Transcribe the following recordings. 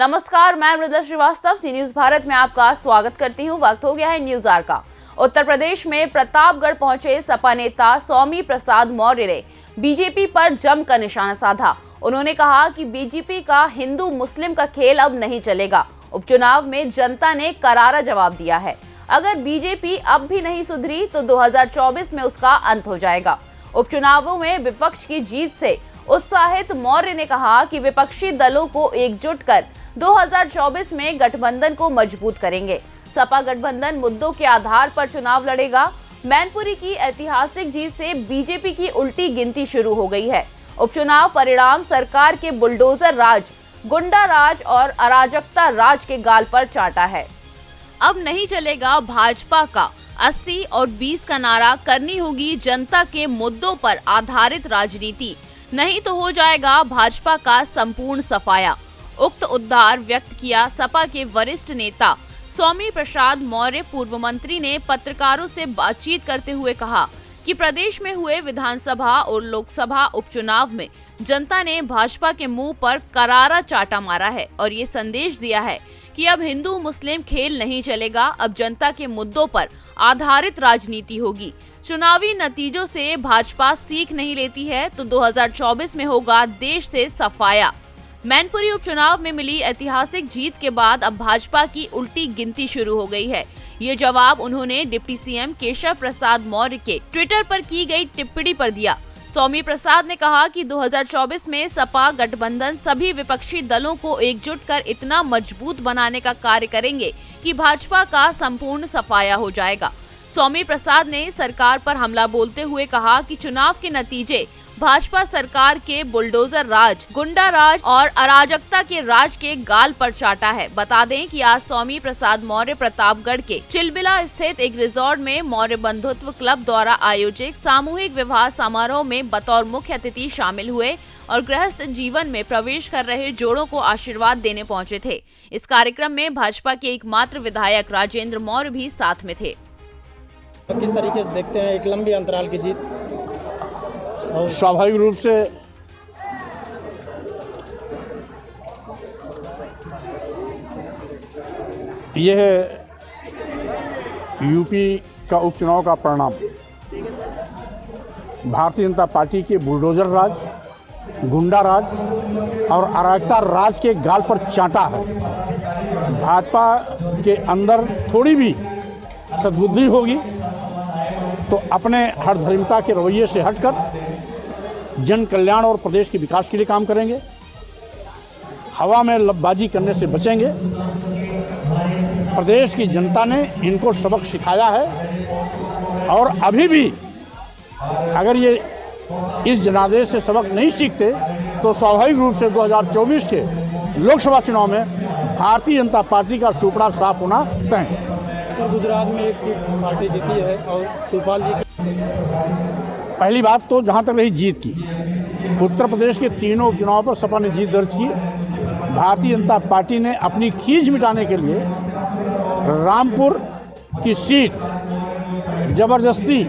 नमस्कार, मैं मृदुला श्रीवास्तव सी न्यूज भारत में आपका स्वागत करती हूं। वक्त हो गया है न्यूज आवर का। उत्तर प्रदेश में प्रतापगढ़ पहुंचे सपा नेता स्वामी प्रसाद मौर्य ने बीजेपी पर जमकर निशाना साधा। उन्होंने कहा कि बीजेपी का हिंदू मुस्लिम का खेल अब नहीं चलेगा। उपचुनाव में जनता ने करारा जवाब दिया है। अगर बीजेपी अब भी नहीं सुधरी तो 2024 में उसका अंत हो जाएगा। उपचुनावों में विपक्ष की जीत से उत्साहित मौर्य ने कहा कि विपक्षी दलों को एकजुट कर 2024 में गठबंधन को मजबूत करेंगे। सपा गठबंधन मुद्दों के आधार पर चुनाव लड़ेगा। मैनपुरी की ऐतिहासिक जीत से बीजेपी की उल्टी गिनती शुरू हो गई है। उपचुनाव परिणाम सरकार के बुलडोजर राज, गुंडा राज और अराजकता राज के गाल पर चाटा है। अब नहीं चलेगा भाजपा का 80 और 20 का नारा, करनी होगी जनता के मुद्दों पर आधारित राजनीति, नहीं तो हो जाएगा भाजपा का संपूर्ण सफाया। उक्त उद्गार व्यक्त किया सपा के वरिष्ठ नेता स्वामी प्रसाद मौर्य। पूर्व मंत्री ने पत्रकारों से बातचीत करते हुए कहा कि प्रदेश में हुए विधानसभा और लोकसभा उपचुनाव में जनता ने भाजपा के मुंह पर करारा चाटा मारा है और ये संदेश दिया है कि अब हिंदू मुस्लिम खेल नहीं चलेगा। अब जनता के मुद्दों पर आधारित राजनीति होगी। चुनावी नतीजों से भाजपा सीख नहीं लेती है तो 2024 में होगा देश से सफाया। मैनपुरी उपचुनाव में मिली ऐतिहासिक जीत के बाद अब भाजपा की उल्टी गिनती शुरू हो गई है। ये जवाब उन्होंने डिप्टी सीएम केशव प्रसाद मौर्य के ट्विटर पर की गई टिप्पणी पर दिया। स्वामी प्रसाद ने कहा कि 2024 में सपा गठबंधन सभी विपक्षी दलों को एकजुट कर इतना मजबूत बनाने का कार्य करेंगे कि भाजपा का संपूर्ण सफाया हो जाएगा। स्वामी प्रसाद ने सरकार पर हमला बोलते हुए कहा कि चुनाव के नतीजे भाजपा सरकार के बुलडोजर राज, गुंडा राज और अराजकता के राज के गाल पर चाटा है। बता दें कि आज स्वामी प्रसाद मौर्य प्रतापगढ़ के चिलबिला स्थित एक रिजॉर्ट में मौर्य बंधुत्व क्लब द्वारा आयोजित सामूहिक विवाह समारोह में बतौर मुख्य अतिथि शामिल हुए और गृहस्थ जीवन में प्रवेश कर रहे जोड़ों को आशीर्वाद देने पहुंचे थे। इस कार्यक्रम में भाजपा के एकमात्र विधायक राजेंद्र मौर्य भी साथ में थे। किस तरीके से देखते हैं एक लंबी अंतराल की जीत? स्वाभाविक रूप से यह यूपी का उपचुनाव का परिणाम भारतीय जनता पार्टी के बुलडोजर राज, गुंडा राज और अराजकता राज के गाल पर चाटा है। भाजपा के अंदर थोड़ी भी सद्बुद्धि होगी तो अपने हठधर्मिता के रवैये से हटकर जन कल्याण और प्रदेश के विकास के लिए काम करेंगे। हवा में लबबाजी करने से बचेंगे। प्रदेश की जनता ने इनको सबक सिखाया है और अभी भी अगर ये इस जनादेश से सबक नहीं सीखते तो स्वाभाविक रूप से 2024 के लोकसभा चुनाव में भारतीय जनता पार्टी का सुपड़ा साफ होना तय है। तो गुजरात में एक सीट पार्टी जीती है और शिवपाल जी पहली बात तो जहाँ तक रही जीत की, उत्तर प्रदेश के तीनों उपचुनाव पर सपा ने जीत दर्ज की। भारतीय जनता पार्टी ने अपनी खींच मिटाने के लिए रामपुर की सीट जबरदस्ती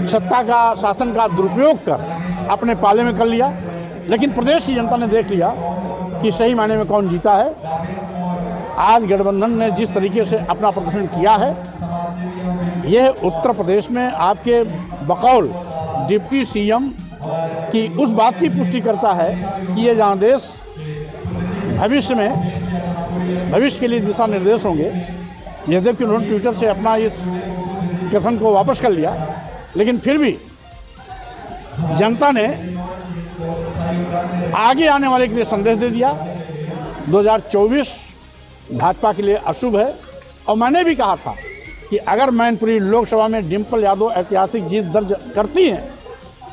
सत्ता का शासन का दुरुपयोग कर अपने पाले में कर लिया, लेकिन प्रदेश की जनता ने देख लिया कि सही मायने में कौन जीता है। आज गठबंधन ने जिस तरीके से अपना प्रदर्शन किया है, यह उत्तर प्रदेश में आपके बकौल डिप्टी सीएम की उस बात की पुष्टि करता है कि ये जनादेश भविष्य के लिए दिशा निर्देश होंगे। यद्यपि उन्होंने ट्विटर से अपना इस कथन को वापस कर लिया, लेकिन फिर भी जनता ने आगे आने वाले के लिए संदेश दे दिया। 2024 भाजपा के लिए अशुभ है और मैंने भी कहा था कि अगर मैनपुरी लोकसभा में डिम्पल यादव ऐतिहासिक जीत दर्ज करती हैं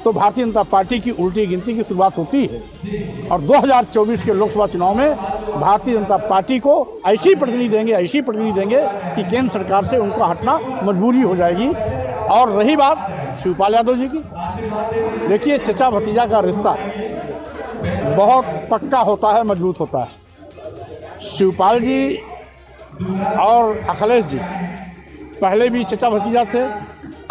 तो भारतीय जनता पार्टी की उल्टी गिनती की शुरुआत होती है और 2024 के लोकसभा चुनाव में भारतीय जनता पार्टी को ऐसी प्रतिनिधि देंगे कि केंद्र सरकार से उनको हटना मजबूरी हो जाएगी। और रही बात शिवपाल यादव जी की, देखिए चचा भतीजा का रिश्ता बहुत पक्का होता है, मजबूत होता है। शिवपाल जी और अखिलेश जी पहले भी चचा भतीजा थे,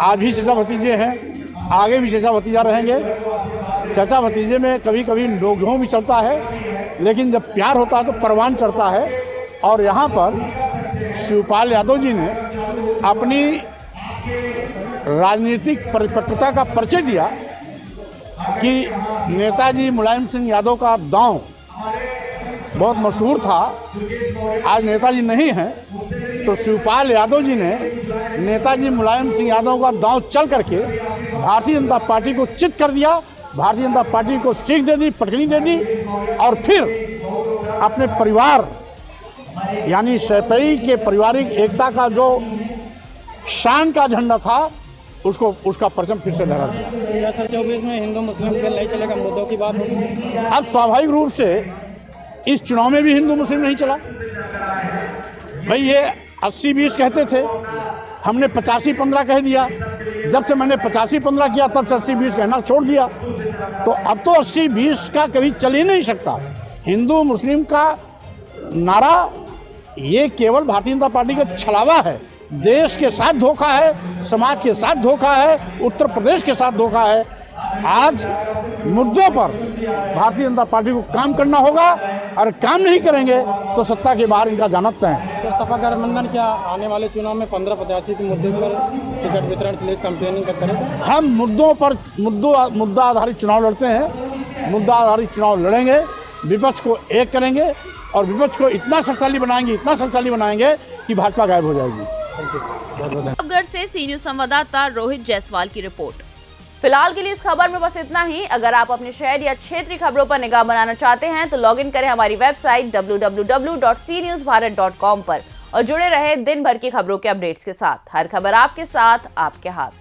आज भी चचा भतीजे हैं, आगे भी चचा भतीजा रहेंगे। चचा भतीजे में कभी कभी लोग भी चलता है, लेकिन जब प्यार होता है तो परवान चढ़ता है। और यहाँ पर शिवपाल यादव जी ने अपनी राजनीतिक परिपक्वता का परिचय दिया कि नेताजी मुलायम सिंह यादव का दांव बहुत मशहूर था, आज नेताजी नहीं हैं, तो शिवपाल यादव जी ने नेताजी मुलायम सिंह यादव का दांव चल करके भारतीय जनता पार्टी को चित कर दिया, भारतीय जनता पार्टी को सीख दे दी, पटकनी दे दी, और फिर अपने परिवार यानी सैपई के पारिवारिक एकता का जो शान का झंडा था उसका परचम फिर से लहरा दिया। 2024 में हिंदू मुस्लिम खेल नहीं चलेगा, मुद्दों की बात होगी। अब स्वाभाविक रूप से इस चुनाव में भी हिंदू मुस्लिम नहीं चला। भाई ये 80-20 कहते थे, हमने 85-15 कह दिया। जब से मैंने 85-15 किया तब से 80-20 कहना छोड़ दिया। तो अब तो 80-20 का कभी चल ही नहीं सकता। हिंदू मुस्लिम का नारा ये केवल भारतीय जनता पार्टी का छलावा है। देश के साथ धोखा है, समाज के साथ धोखा है, उत्तर प्रदेश के साथ धोखा है। आज मुद्दों पर भारतीय जनता पार्टी को काम करना होगा, और काम नहीं करेंगे तो सत्ता के बाहर इनका जाना तय है। तो सपा गठबंधन क्या आने वाले चुनाव में 1585 के मुद्दे पर टिकट वितरण से लेकर कैंपेनिंग करेगा? हम मुद्दों पर मुद्दा आधारित चुनाव लड़ते हैं, मुद्दा आधारित चुनाव लड़ेंगे, विपक्ष को एक करेंगे और विपक्ष को इतना शक्तिशाली बनाएंगे कि भाजपा गायब हो जाएगी। प्रतापगढ़ से सी न्यूज संवाददाता रोहित जायसवाल की रिपोर्ट। फिलहाल के लिए इस खबर में बस इतना ही। अगर आप अपने शहर या क्षेत्रीय खबरों पर निगाह बनाना चाहते हैं तो लॉग इन करें हमारी वेबसाइट www.cnewsbharat.com पर और जुड़े रहे दिन भर की खबरों के अपडेट्स के साथ। हर खबर आपके साथ, आपके हाथ।